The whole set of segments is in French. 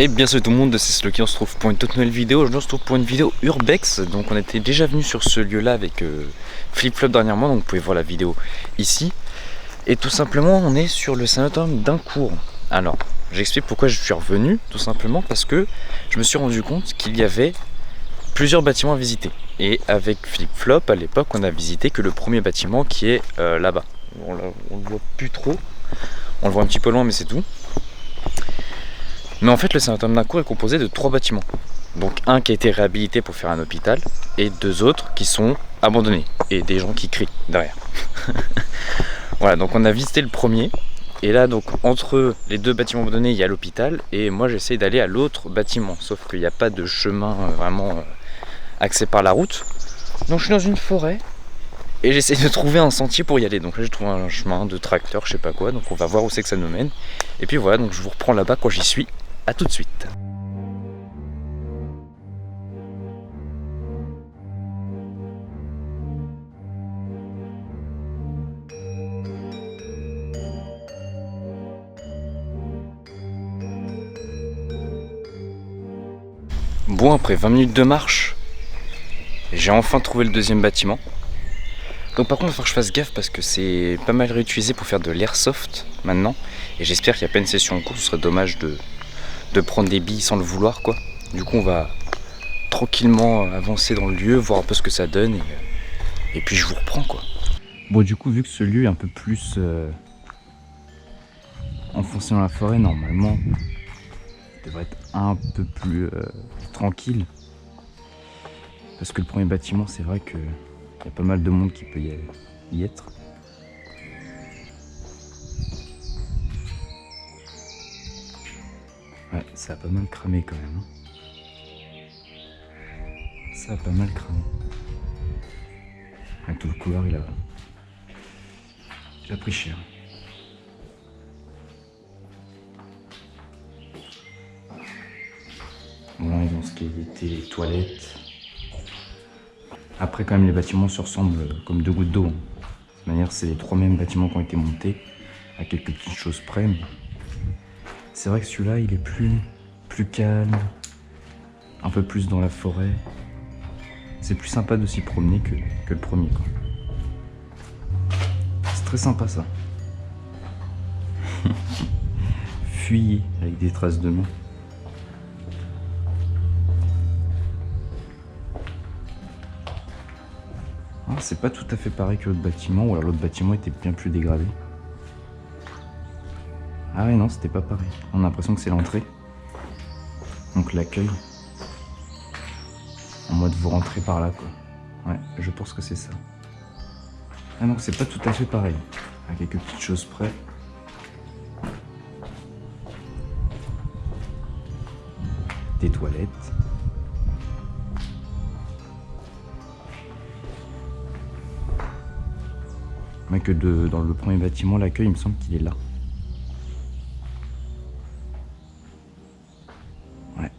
Et bien salut tout le monde, c'est Sloky, on se trouve pour une toute nouvelle vidéo. Aujourd'hui on se trouve pour une vidéo Urbex. Donc on était déjà venu sur ce lieu là avec Flip Flop dernièrement, donc vous pouvez voir la vidéo ici. Et tout simplement on est sur le sanatorium d'Incourt. Alors j'explique pourquoi je suis revenu, tout simplement parce que je me suis rendu compte qu'il y avait plusieurs bâtiments à visiter. Et avec Flip Flop à l'époque on a visité que le premier bâtiment qui est là-bas. On le voit plus trop, on le voit un petit peu loin mais c'est tout. Mais en fait, le sanatorium d'Incourt est composé de 3 bâtiments. Donc un qui a été réhabilité pour faire un hôpital et 2 autres qui sont abandonnés et des gens qui crient derrière. Voilà, donc on a visité le premier et là donc entre les 2 bâtiments abandonnés il y a l'hôpital et moi j'essaie d'aller à l'autre bâtiment, sauf qu'il n'y a pas de chemin vraiment axé par la route. Donc je suis dans une forêt et j'essaie de trouver un sentier pour y aller. Donc là j'ai trouvé un chemin de tracteur, je sais pas quoi, donc on va voir où c'est que ça nous mène. Et puis voilà, donc je vous reprends là-bas quand j'y suis. A tout de suite. Bon, après 20 minutes de marche, j'ai enfin trouvé le deuxième bâtiment. Donc par contre il va falloir que je fasse gaffe parce que c'est pas mal réutilisé pour faire de l'airsoft maintenant. Et j'espère qu'il n'y a pas une session en cours, ce serait dommage de prendre des billes sans le vouloir quoi. Du coup on va tranquillement avancer dans le lieu, voir un peu ce que ça donne et puis je vous reprends quoi. Bon du coup vu que ce lieu est un peu plus enfoncé dans la forêt, normalement il devrait être un peu plus tranquille. Parce que le premier bâtiment c'est vrai qu'il y a pas mal de monde qui peut y être. Ouais, ça a pas mal cramé quand même. Ça a pas mal cramé. Tout le couloir il a pris cher. Bon, là on est dans ce qui était les toilettes. Après quand même les bâtiments se ressemblent comme 2 gouttes d'eau. De toute manière c'est les 3 mêmes bâtiments qui ont été montés, à quelques petites choses près. Mais c'est vrai que celui-là il est plus calme, un peu plus dans la forêt. C'est plus sympa de s'y promener que le premier quoi. C'est très sympa ça. Fuyez avec des traces de main. Ah, c'est pas tout à fait pareil que l'autre bâtiment, ou alors l'autre bâtiment était bien plus dégradé. Ah ouais non, c'était pas pareil. On a l'impression que c'est l'entrée. Donc l'accueil. En mode vous rentrez par là quoi. Ouais, je pense que c'est ça. Ah non, c'est pas tout à fait pareil. À quelques petites choses près. Des toilettes. Mais que dans le premier bâtiment, l'accueil, il me semble qu'il est là. Ouais.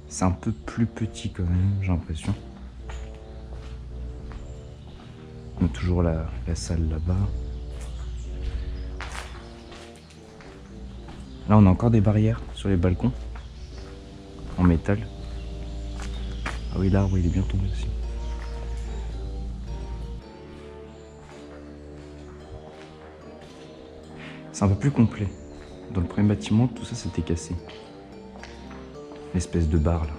C'est un peu plus petit quand même, j'ai l'impression. On a toujours la salle là-bas. Là, on a encore des barrières sur les balcons. En métal. Ah oui, l'arbre, il est bien tombé aussi. C'est un peu plus complet. Dans le premier bâtiment, tout ça s'était cassé. L'espèce de bar là.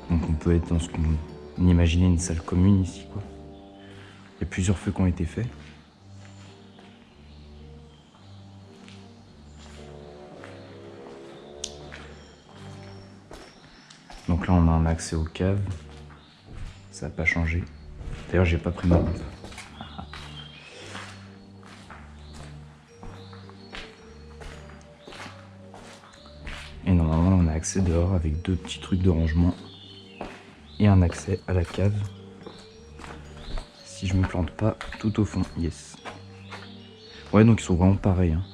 Donc on peut être dans ce qu'on imaginait une salle commune ici quoi. Il y a plusieurs feux qui ont été faits. Donc là on a un accès aux caves. Ça n'a pas changé. D'ailleurs j'ai pas pris ma lampe. Et normalement on a accès dehors avec 2 petits trucs de rangement. Et un accès à la cave. Si je me plante pas, tout au fond, yes. Ouais donc ils sont vraiment pareils hein.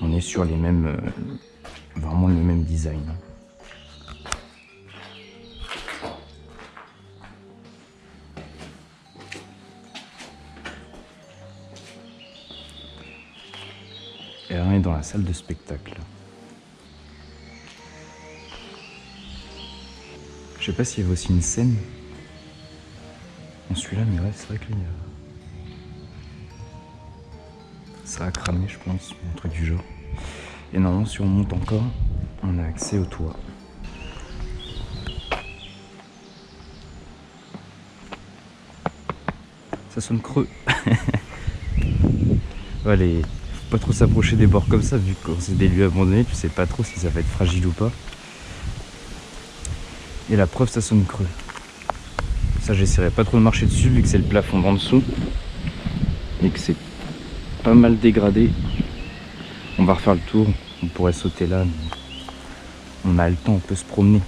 On est sur les mêmes, vraiment le même design. Et là, on est dans la salle de spectacle. Je sais pas s'il y avait aussi une scène dans celui-là, mais ouais, c'est vrai que là, ça a cramé, je pense, un truc du genre. Et normalement, si on monte encore, on a accès au toit. Ça sonne creux. Ouais, faut pas trop s'approcher des bords comme ça, vu que quand c'est des lieux abandonnés, tu sais pas trop si ça va être fragile ou pas. Et la preuve, ça sonne creux. Ça, j'essaierai pas trop de marcher dessus, vu que c'est le plafond d'en dessous. Et que c'est pas mal dégradé. On va refaire le tour. On pourrait sauter là, mais on a le temps, on peut se promener.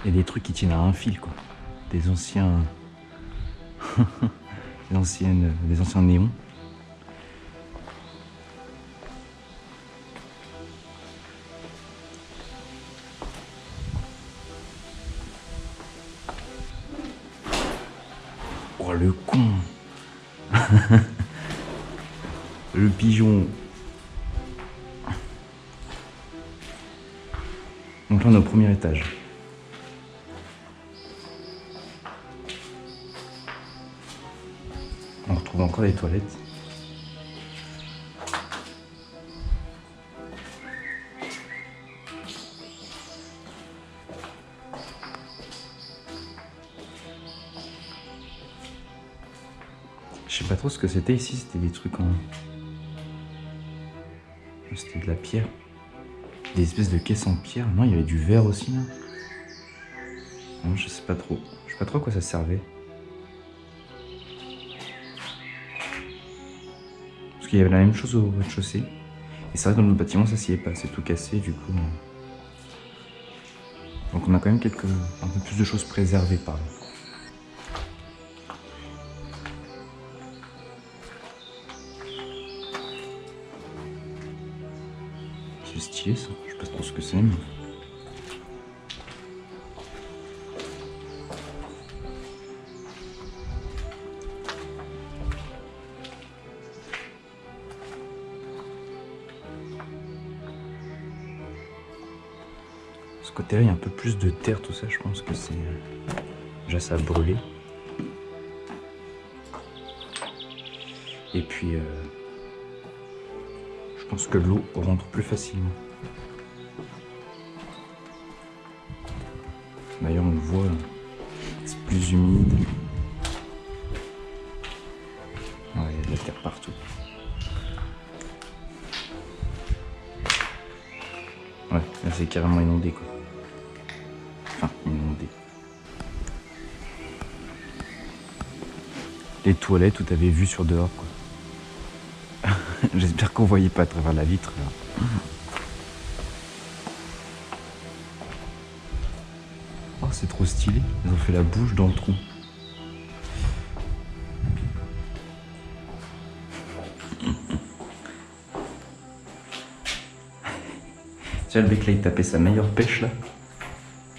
Il y a des trucs qui tiennent à un fil, quoi. Des anciens... des anciens néons. Oh, le con. Le pigeon. Donc là, on est au premier étage. On retrouve encore des toilettes. Je sais pas trop ce que c'était ici, c'était des trucs en... C'était de la pierre. Des espèces de caisses en pierre. Non, il y avait du verre aussi là. Non, je sais pas trop. Je sais pas trop à quoi ça servait. Parce qu'il y avait la même chose au rez-de-chaussée. Et c'est vrai que dans notre bâtiment, ça s'y est pas. C'est tout cassé du coup. Donc on a quand même un peu plus de choses préservées par là. C'est stylé ça, je sais pas trop ce que c'est mais... Ce côté-là, il y a un peu plus de terre, tout ça, je pense que c'est... Déjà ça a brûlé. Et puis... Je pense que l'eau rentre plus facilement. D'ailleurs, on le voit, c'est plus humide. Ouais, il y a de la terre partout. Là c'est carrément inondé quoi. Enfin inondé. Les toilettes où t'avais vu sur dehors quoi. J'espère qu'on voyait pas à travers la vitre là. Oh c'est trop stylé, ils ont fait la bouche dans le trou. Tiens le mec là il tapait sa meilleure pêche là.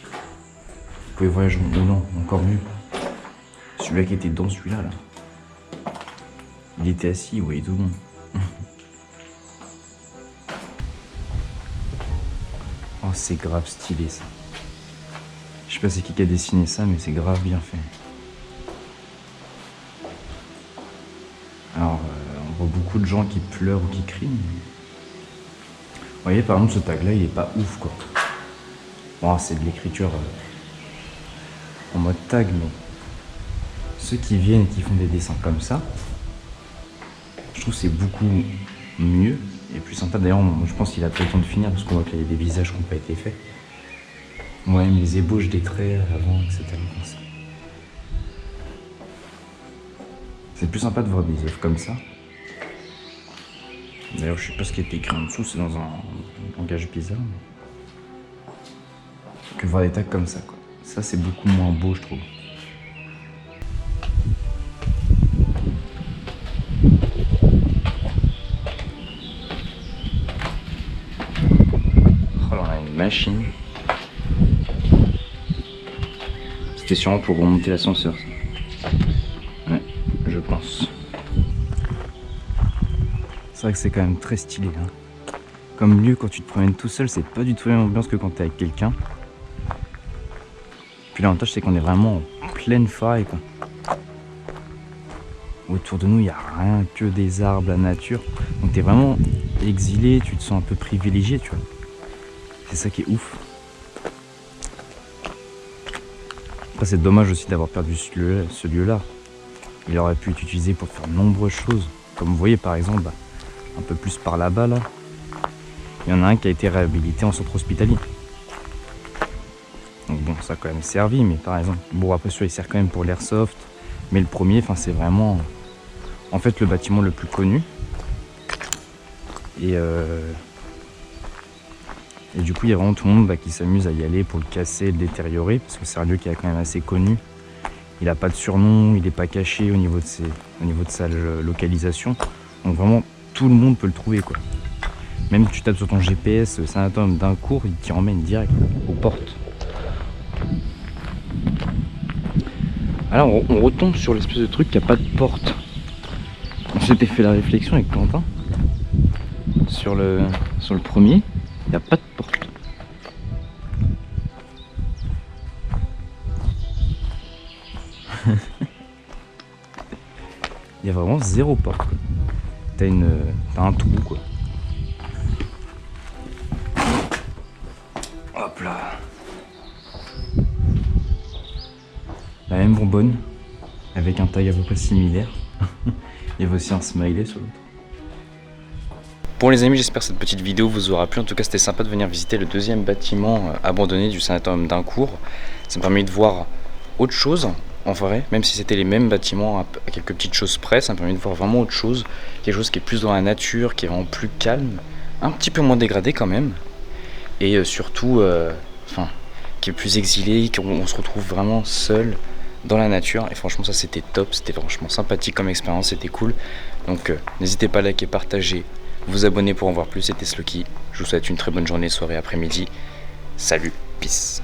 Vous pouvez voir, oh non, encore mieux. Celui-là qui était dans celui-là là. Il était assis, vous voyez tout le monde. Oh c'est grave stylé ça. Je sais pas c'est qui a dessiné ça mais c'est grave bien fait. Alors on voit beaucoup de gens qui pleurent ou qui crient. Vous voyez par exemple ce tag là il est pas ouf quoi. Bon c'est de l'écriture en mode tag mais ceux qui viennent et qui font des dessins comme ça, je trouve que c'est beaucoup mieux et plus sympa. D'ailleurs je pense qu'il a pas le temps de finir parce qu'on voit qu'il y a des visages qui n'ont pas été faits. Moi même les ébauches des traits avant etc. C'est plus sympa de voir des œuvres comme ça. D'ailleurs, je sais pas ce qui est écrit en dessous, c'est dans un langage bizarre. Que voir des tags comme ça, quoi. Ça, c'est beaucoup moins beau, je trouve. Oh là, on a une machine. C'était sûrement pour remonter l'ascenseur, ça. Ouais, je pense. C'est vrai que c'est quand même très stylé. Hein. Comme lieu, quand tu te promènes tout seul, c'est pas du tout la même ambiance que quand t'es avec quelqu'un. Puis l'avantage, c'est qu'on est vraiment en pleine forêt. Quoi. Autour de nous, il n'y a rien que des arbres, la nature. Donc t'es vraiment exilé, tu te sens un peu privilégié, tu vois. C'est ça qui est ouf. Après, c'est dommage aussi d'avoir perdu ce lieu-là. Il aurait pu être utilisé pour faire de nombreuses choses. Comme vous voyez, par exemple, un peu plus par là-bas, là, il y en a un qui a été réhabilité en centre hospitalier. Donc bon, ça a quand même servi, mais par exemple, bon après celui-là il sert quand même pour l'airsoft, mais le premier, enfin c'est vraiment, en fait le bâtiment le plus connu. Et du coup il y a vraiment tout le monde qui s'amuse à y aller pour le casser, le détériorer, parce que c'est un lieu qui est quand même assez connu. Il n'a pas de surnom, il n'est pas caché au niveau de sa localisation. Donc vraiment tout le monde peut le trouver quoi. Même si tu tapes sur ton GPS Sanatorium d'Incourt, il t'y emmène direct aux portes. Alors on retombe sur l'espèce de truc qui n'a pas de porte. On s'était fait la réflexion avec Quentin. Sur le premier, il n'y a pas de porte. Il y a vraiment zéro porte. T'as un trou quoi. Hop là. La même bonbonne, avec un tag à peu près similaire. Il y avait aussi un smiley sur l'autre. Bon les amis, j'espère que cette petite vidéo vous aura plu. En tout cas, c'était sympa de venir visiter le deuxième bâtiment abandonné du sanatorium d'Incourt. Ça m'a permis de voir autre chose, en vrai, même si c'était les mêmes bâtiments à quelques petites choses près. Ça m'a permis de voir vraiment autre chose, quelque chose qui est plus dans la nature, qui est vraiment plus calme, un petit peu moins dégradé quand même. Et surtout, qui est plus exilé, qu'on se retrouve vraiment seul dans la nature. Et franchement ça c'était top, c'était franchement sympathique comme expérience, c'était cool. Donc n'hésitez pas à liker, partager, vous abonner pour en voir plus. C'était Sloky, je vous souhaite une très bonne journée, soirée, après-midi. Salut, peace.